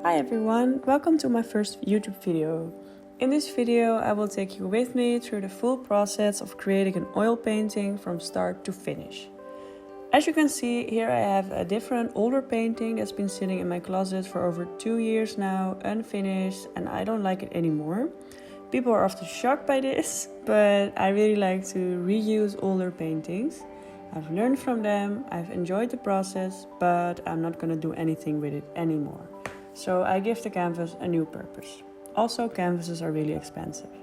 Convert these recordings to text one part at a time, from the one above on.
Hi everyone, welcome to my first YouTube video. In this video I will take you with me through the full process of creating an oil painting from start to finish. As you can see, here I have a different older painting that's been sitting in my closet for over 2 years now, unfinished, and I don't like it anymore. People are often shocked by this, but I really like to reuse older paintings. I've learned from them, I've enjoyed the process, but I'm not gonna do anything with it anymore. So I give the canvas a new purpose. Also, canvases are really expensive.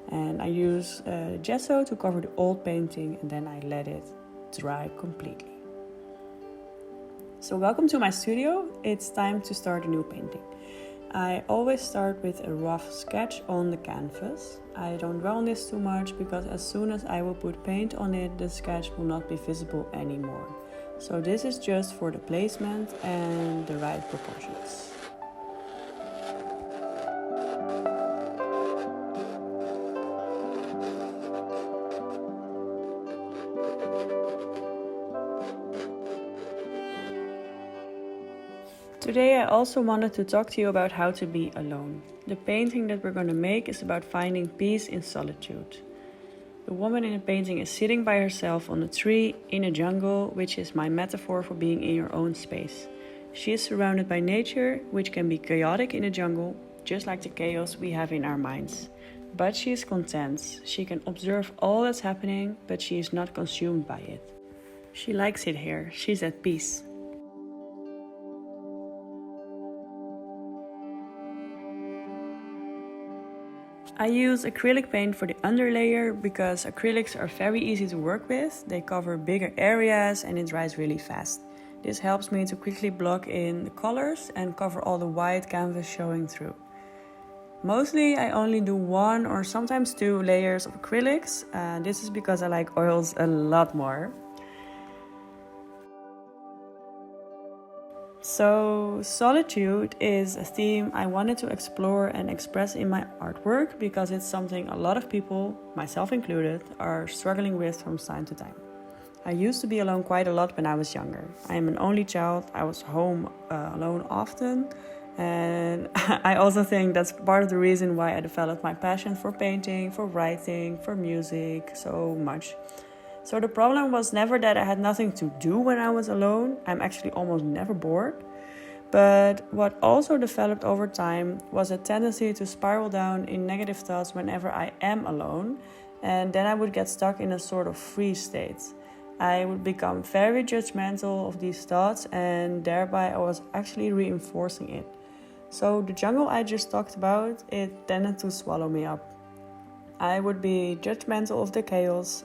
And I use gesso to cover the old painting and then I let it dry completely. So welcome to my studio. It's time to start a new painting. I always start with a rough sketch on the canvas. I don't dwell on this too much because as soon as I will put paint on it, the sketch will not be visible anymore. So this is just for the placement and the right proportions. Today I also wanted to talk to you about how to be alone. The painting that we're going to make is about finding peace in solitude. The woman in the painting is sitting by herself on a tree in a jungle, which is my metaphor for being in your own space. She is surrounded by nature, which can be chaotic in a jungle, just like the chaos we have in our minds. But she is content. She can observe all that's happening, but she is not consumed by it. She likes it here. She's at peace. I use acrylic paint for the underlayer because acrylics are very easy to work with. They cover bigger areas and it dries really fast. This helps me to quickly block in the colors and cover all the white canvas showing through. Mostly I only do 1 or sometimes 2 layers of acrylics. This is because I like oils a lot more. So solitude is a theme I wanted to explore and express in my artwork because it's something a lot of people, myself included, are struggling with from time to time. I used to be alone quite a lot when I was younger. I am an only child, I was home alone often, and I also think that's part of the reason why I developed my passion for painting, for writing, for music so much. So the problem was never that I had nothing to do when I was alone. I'm actually almost never bored. But what also developed over time was a tendency to spiral down in negative thoughts whenever I am alone. And then I would get stuck in a sort of freeze state. I would become very judgmental of these thoughts and thereby I was actually reinforcing it. So the jungle I just talked about, it tended to swallow me up. I would be judgmental of the chaos.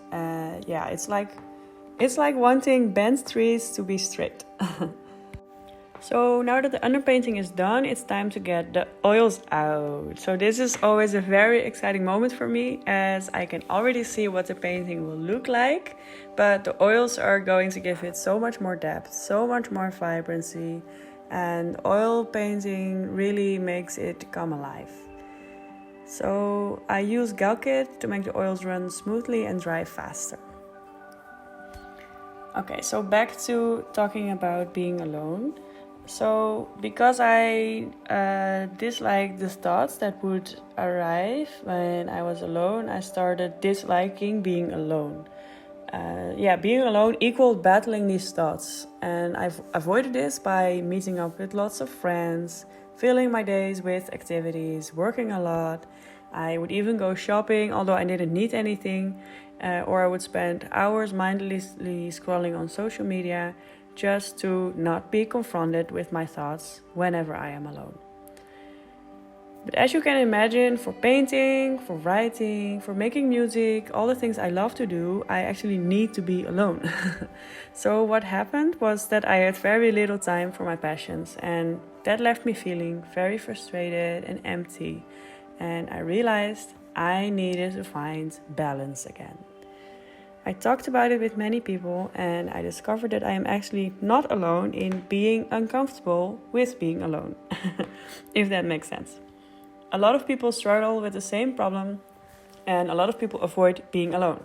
It's like wanting bent trees to be straight. So now that the underpainting is done, it's time to get the oils out. So this is always a very exciting moment for me as I can already see what the painting will look like. But the oils are going to give it so much more depth, so much more vibrancy. And oil painting really makes it come alive. So I use gel kit to make the oils run smoothly and dry faster. Okay, so back to talking about being alone. So because I dislike the thoughts that would arrive when I was alone, I started disliking being alone. Being alone equaled battling these thoughts. And I've avoided this by meeting up with lots of friends, filling my days with activities, working a lot. I would even go shopping, although I didn't need anything, or I would spend hours mindlessly scrolling on social media just to not be confronted with my thoughts whenever I am alone. But as you can imagine, for painting, for writing, for making music, all the things I love to do, I actually need to be alone. So what happened was that I had very little time for my passions and that left me feeling very frustrated and empty. And I realized I needed to find balance again. I talked about it with many people and I discovered that I am actually not alone in being uncomfortable with being alone. If that makes sense. A lot of people struggle with the same problem and a lot of people avoid being alone.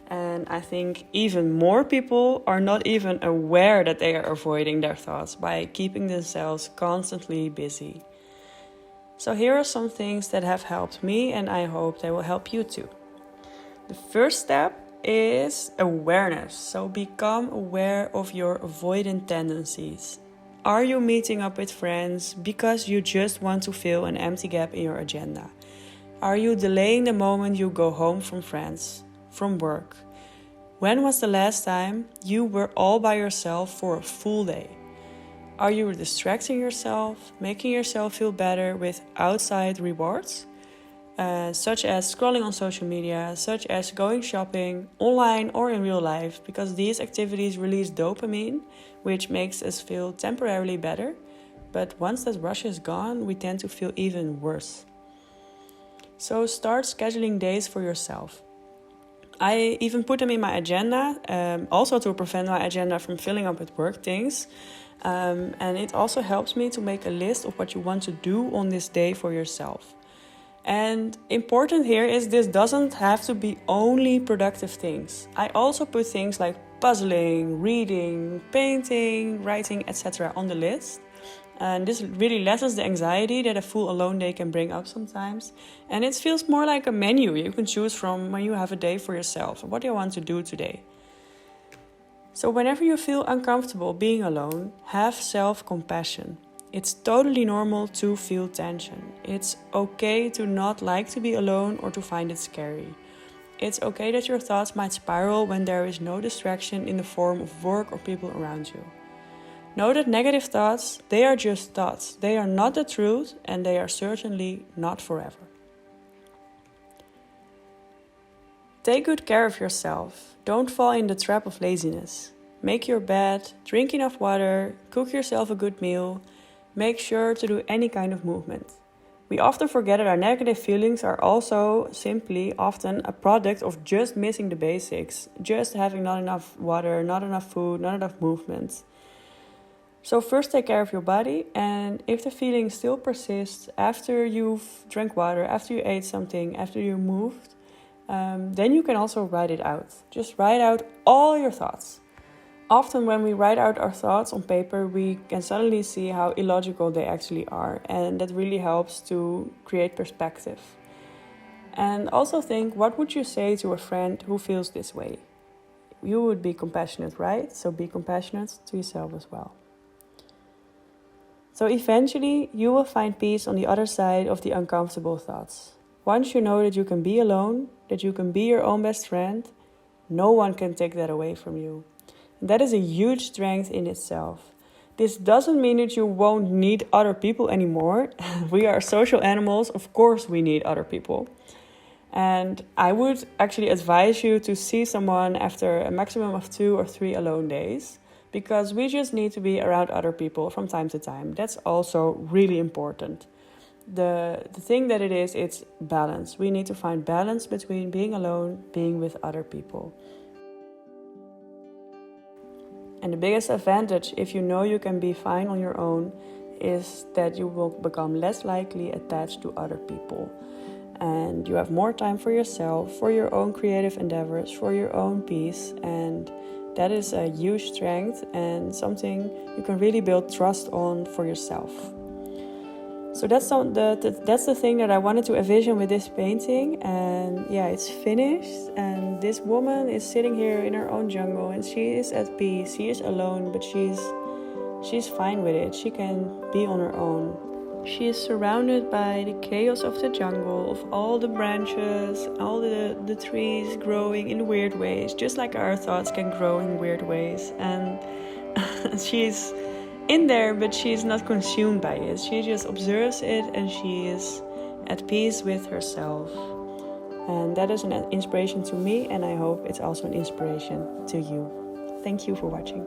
And I think even more people are not even aware that they are avoiding their thoughts by keeping themselves constantly busy. So here are some things that have helped me, and I hope they will help you too. The first step is awareness. So become aware of your avoidant tendencies. Are you meeting up with friends because you just want to fill an empty gap in your agenda? Are you delaying the moment you go home from friends, from work? When was the last time you were all by yourself for a full day? Are you distracting yourself, making yourself feel better with outside rewards? Such as scrolling on social media, such as going shopping online or in real life, because these activities release dopamine, which makes us feel temporarily better. But once that rush is gone, we tend to feel even worse. So start scheduling days for yourself. I even put them in my agenda, also to prevent my agenda from filling up with work things. And it also helps me to make a list of what you want to do on this day for yourself. And important here is this doesn't have to be only productive things. I also put things like puzzling, reading, painting, writing, etc. on the list. And this really lessens the anxiety that a full alone day can bring up sometimes. And it feels more like a menu you can choose from when you have a day for yourself. What do you want to do today? So whenever you feel uncomfortable being alone, have self-compassion. It's totally normal to feel tension. It's okay to not like to be alone or to find it scary. It's okay that your thoughts might spiral when there is no distraction in the form of work or people around you. Know that negative thoughts, they are just thoughts. They are not the truth, and they are certainly not forever. Take good care of yourself. Don't fall in the trap of laziness. Make your bed, drink enough water, cook yourself a good meal. Make sure to do any kind of movement. We often forget that our negative feelings are also simply often a product of just missing the basics, just having not enough water, not enough food, not enough movement. So first take care of your body, and if the feeling still persists after you've drank water, after you ate something, after you moved, then you can also write it out. Just write out all your thoughts. Often when we write out our thoughts on paper, we can suddenly see how illogical they actually are, and that really helps to create perspective. And also think, what would you say to a friend who feels this way? You would be compassionate, right? So be compassionate to yourself as well. So eventually, you will find peace on the other side of the uncomfortable thoughts. Once you know that you can be alone, that you can be your own best friend, no one can take that away from you. That is a huge strength in itself. This doesn't mean that you won't need other people anymore. We are social animals, of course we need other people. And I would actually advise you to see someone after a maximum of 2 or 3 alone days, because we just need to be around other people from time to time. That's also really important. The thing that it is, it's balance. We need to find balance between being alone, being with other people. And the biggest advantage, if you know you can be fine on your own, is that you will become less likely attached to other people. And you have more time for yourself, for your own creative endeavors, for your own peace. And that is a huge strength and something you can really build trust on for yourself. So that's the thing that I wanted to envision with this painting. And yeah, it's finished. And this woman is sitting here in her own jungle, and she is at peace. She is alone, but she's fine with it. She can be on her own. She is surrounded by the chaos of the jungle, of all the branches, all the trees growing in weird ways, just like our thoughts can grow in weird ways. And she's in there, but she's not consumed by it. She just observes it, and she is at peace with herself. And that is an inspiration to me, and I hope it's also an inspiration to you. Thank you for watching.